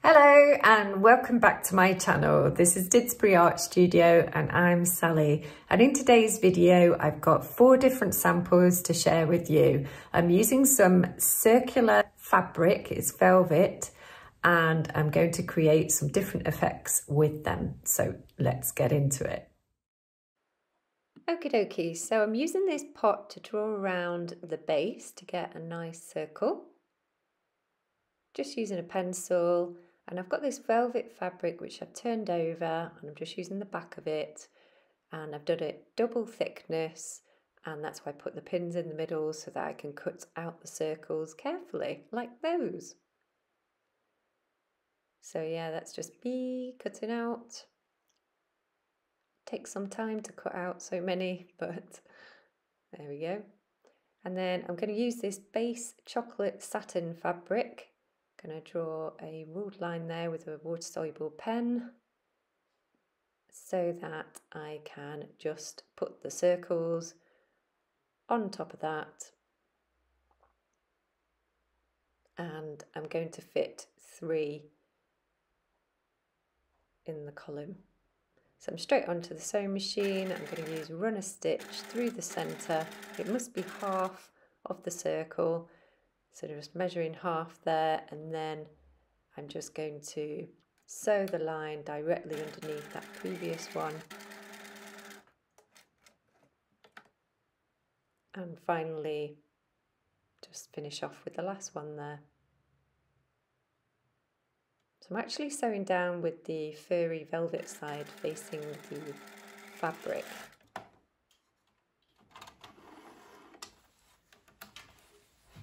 Hello and welcome back to my channel. This is Didsbury Art Studio and I'm Sally. And in today's video, I've got 4 different samples to share with you. I'm using some circular fabric, it's velvet, and I'm going to create some different effects with them. So let's get into it. Okie dokie, so I'm using this pot to draw around the base to get a nice circle. Just using a pencil. And I've got this velvet fabric which I've turned over and I'm just using the back of it, and I've done it double thickness, and that's why I put the pins in the middle so that I can cut out the circles carefully like those. So yeah, that's just me cutting out. Takes some time to cut out so many, but there we go. And then I'm going to use this base chocolate satin fabric. Going to draw a ruled line there with a water-soluble pen so that I can just put the circles on top of that, and I'm going to fit 3 in the column. So I'm straight onto the sewing machine. I'm going to use runner stitch through the centre. It must be half of the circle. So just measuring half there, and then I'm just going to sew the line directly underneath that previous one. And finally, just finish off with the last one there. So I'm actually sewing down with the furry velvet side facing the fabric.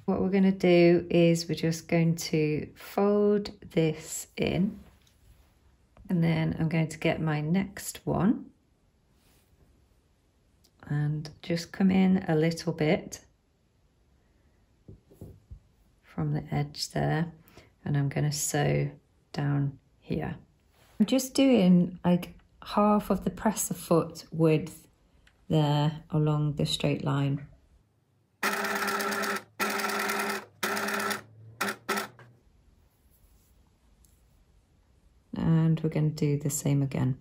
What we're going to do is we're just going to fold this in, and then I'm going to get my next one and just come in a little bit from the edge there, and I'm going to sew down here. I'm just doing like half of the presser foot width there along the straight line. And we're going to do the same again.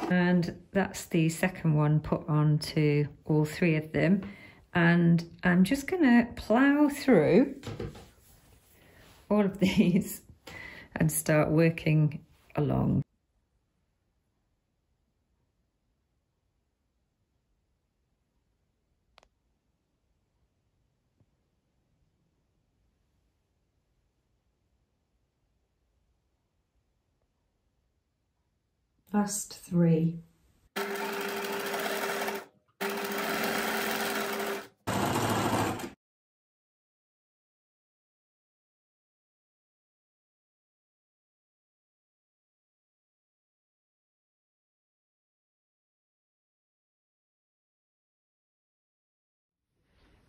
And that's the second one put onto all 3 of them, and I'm just going to plough through all of these and start working along. Last 3.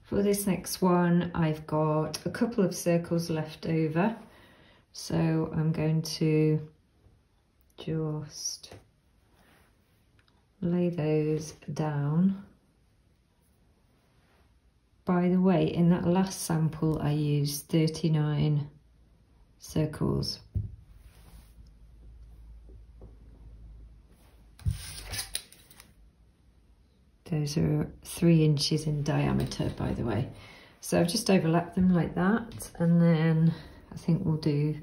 For this next one, I've got a couple of circles left over, so I'm going to just lay those down. By the way, in that last sample I used 39 circles. Those are 3 inches in diameter, by the way. So I've just overlapped them like that, and then I think we'll do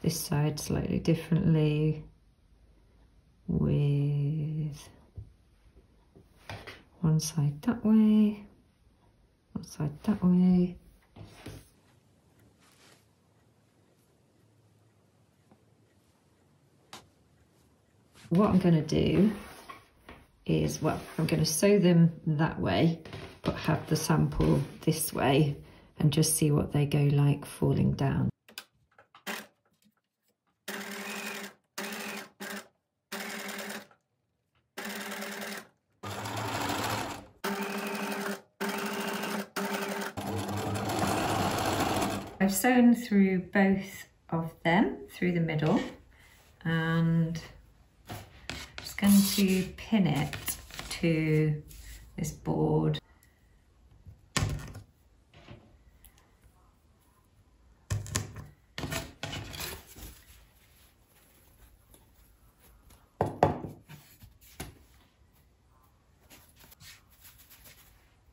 this side slightly differently with one side that way, one side that way. What I'm going to do is, well, I'm going to sew them that way, but have the sample this way and just see what they go like falling down. I've sewn through both of them, through the middle, and I'm just going to pin it to this board.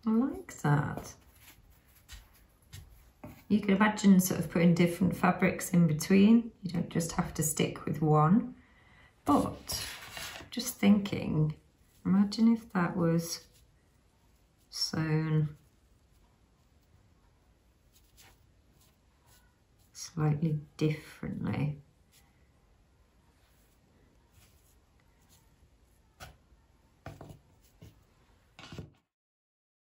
I like that. You can imagine sort of putting different fabrics in between. You don't just have to stick with one. But just thinking, imagine if that was sewn slightly differently.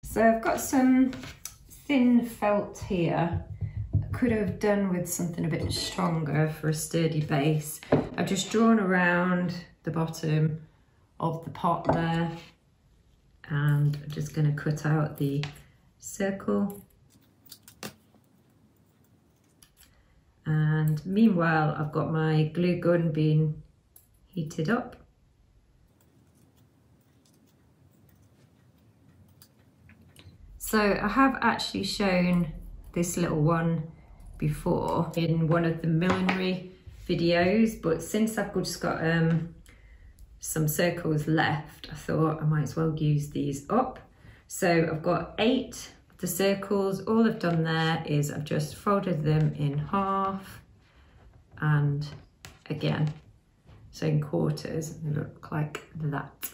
So I've got some thin felt here. I could have done with something a bit stronger for a sturdy base. I've just drawn around the bottom of the pot there, and I'm just going to cut out the circle. And meanwhile, I've got my glue gun being heated up. So I have actually shown this little one before in one of the millinery videos, but since I've just got some circles left, I thought I might as well use these up. So I've got 8 of the circles. All I've done there is I've just folded them in half and again, so in quarters, they look like that.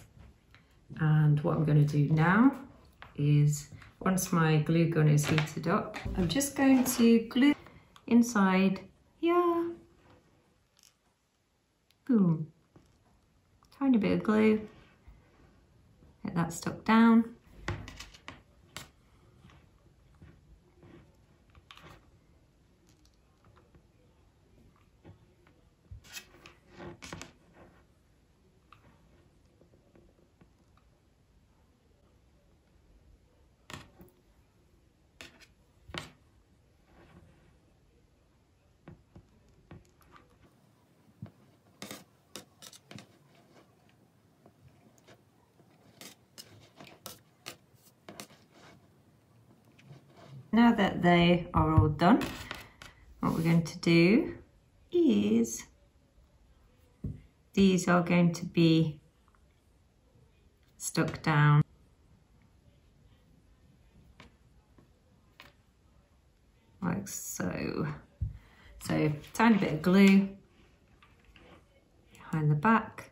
And what I'm going to do now is, once my glue gun is heated up, I'm just going to glue inside here. Boom. Tiny bit of glue. Get that stuck down. Now that they are all done, what we're going to do is, these are going to be stuck down. Like so. So, tiny bit of glue behind the back.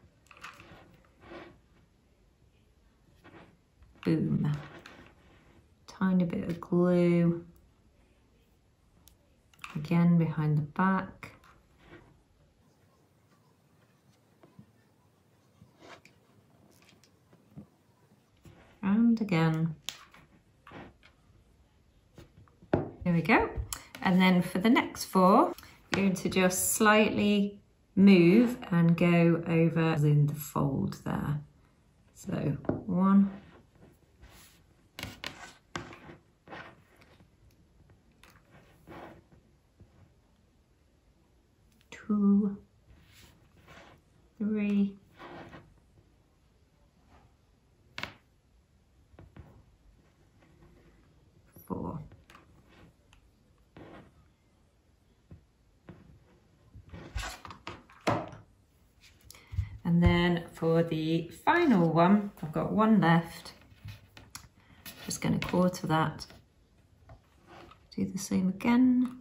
Boom. Tiny bit of glue again behind the back, and again. There we go. And then for the next 4, we're going to just slightly move and go over in the fold there. So 1, 2, 3, 4. And then for the final one, I've got 1 left. Just going to quarter that. Do the same again.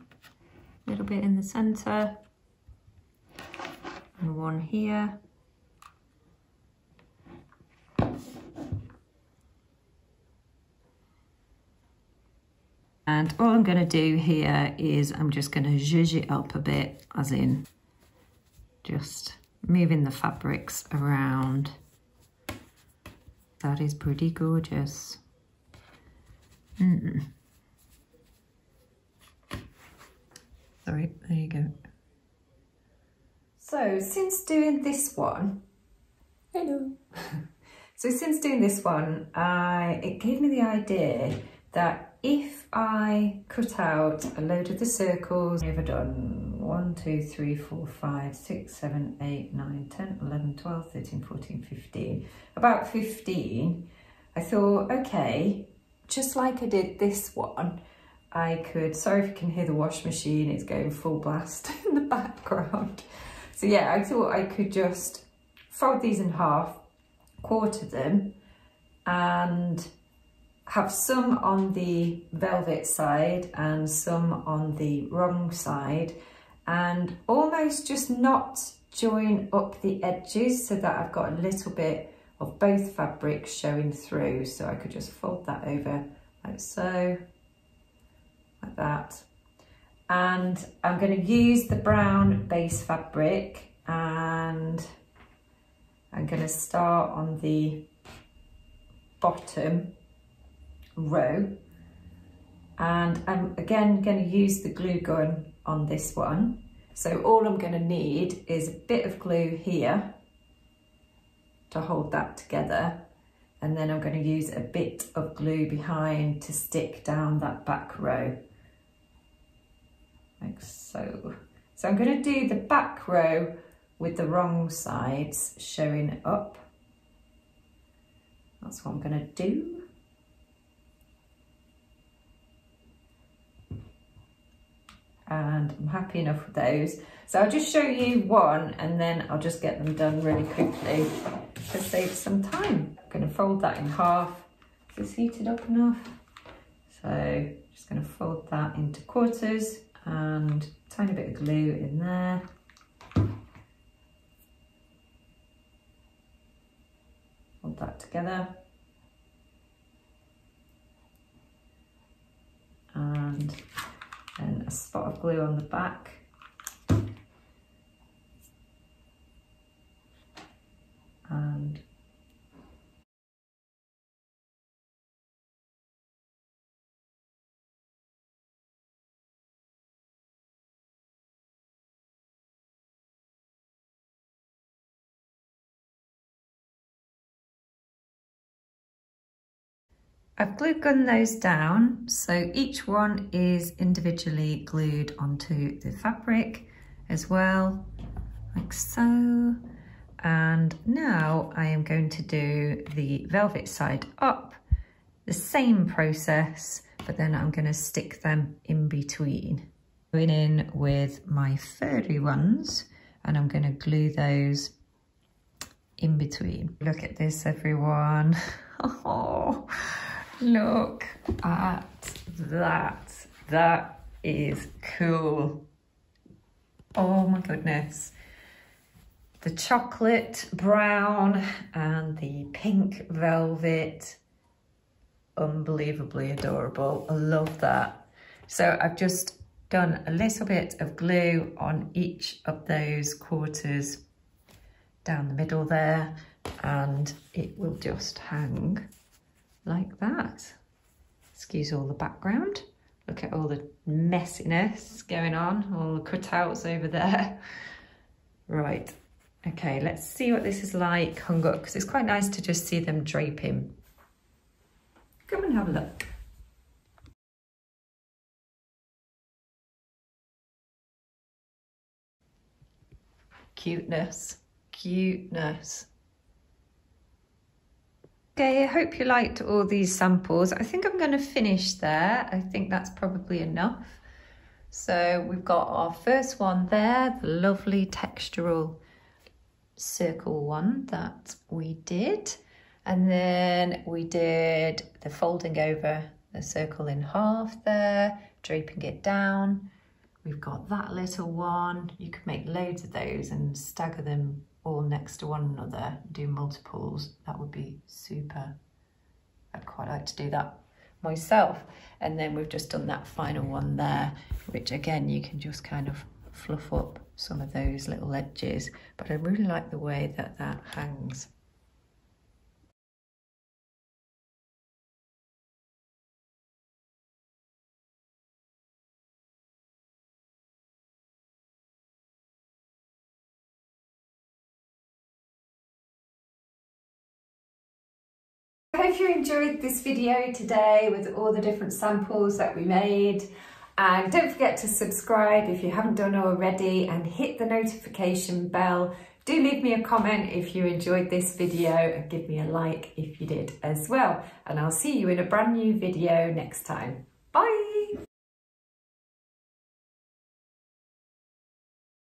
A little bit in the centre. And 1 here. And all I'm going to do here is I'm just going to zhuzh it up a bit, as in just moving the fabrics around. That is pretty gorgeous. Sorry, there you go. So since doing this one, hello. So since doing this one, it gave me the idea that if I cut out a load of the circles, I've done 1, 2, 3, 4, 5, 6, 7, 8, 9, 10, 11, 12, 13, 14, 15, about 15, I thought, okay, just like I did this one, I could, sorry if you can hear the wash machine, it's going full blast in the background. So yeah, I thought I could just fold these in half, quarter them, and have some on the velvet side and some on the wrong side, and almost just not join up the edges so that I've got a little bit of both fabrics showing through. So I could just fold that over like so, like that. And I'm going to use the brown base fabric, and I'm going to start on the bottom row, and I'm again going to use the glue gun on this one. So all I'm going to need is a bit of glue here to hold that together, and then I'm going to use a bit of glue behind to stick down that back row, like so. So I'm going to do the back row with the wrong sides showing up. That's what I'm going to do. And I'm happy enough with those. So I'll just show you one, and then I'll just get them done really quickly to save some time. I'm going to fold that in half. Is this heated up enough? So just going to fold that into quarters and a tiny bit of glue in there. Hold that together. And then a spot of glue on the back. And I've glue gunned those down, so each one is individually glued onto the fabric as well, like so. And now I am going to do the velvet side up, the same process, but then I'm going to stick them in between. Going in with my furry ones, and I'm going to glue those in between. Look at this, everyone. Oh, look at that. That is cool. Oh my goodness. The chocolate brown and the pink velvet. Unbelievably adorable. I love that. So I've just done a little bit of glue on each of those quarters down the middle there, and it will just hang like that. Excuse all the background. Look at all the messiness going on, all the cutouts over there. Right, okay, let's see what this is like hung up, because it's quite nice to just see them draping. Come and have a look. Cuteness, cuteness. Okay, I hope you liked all these samples. I think I'm going to finish there. I think that's probably enough. So we've got our first one there, the lovely textural circle one that we did. And then we did the folding over the circle in half there, draping it down. We've got that little one. You could make loads of those and stagger them all next to one another, do multiples. That would be super. I'd quite like to do that myself. And then we've just done that final one there, which again, you can just kind of fluff up some of those little edges. But I really like the way that that hangs. I hope you enjoyed this video today with all the different samples that we made. And don't forget to subscribe if you haven't done already, and hit the notification bell. Do leave me a comment if you enjoyed this video, and give me a like if you did as well. And I'll see you in a brand new video next time. Bye!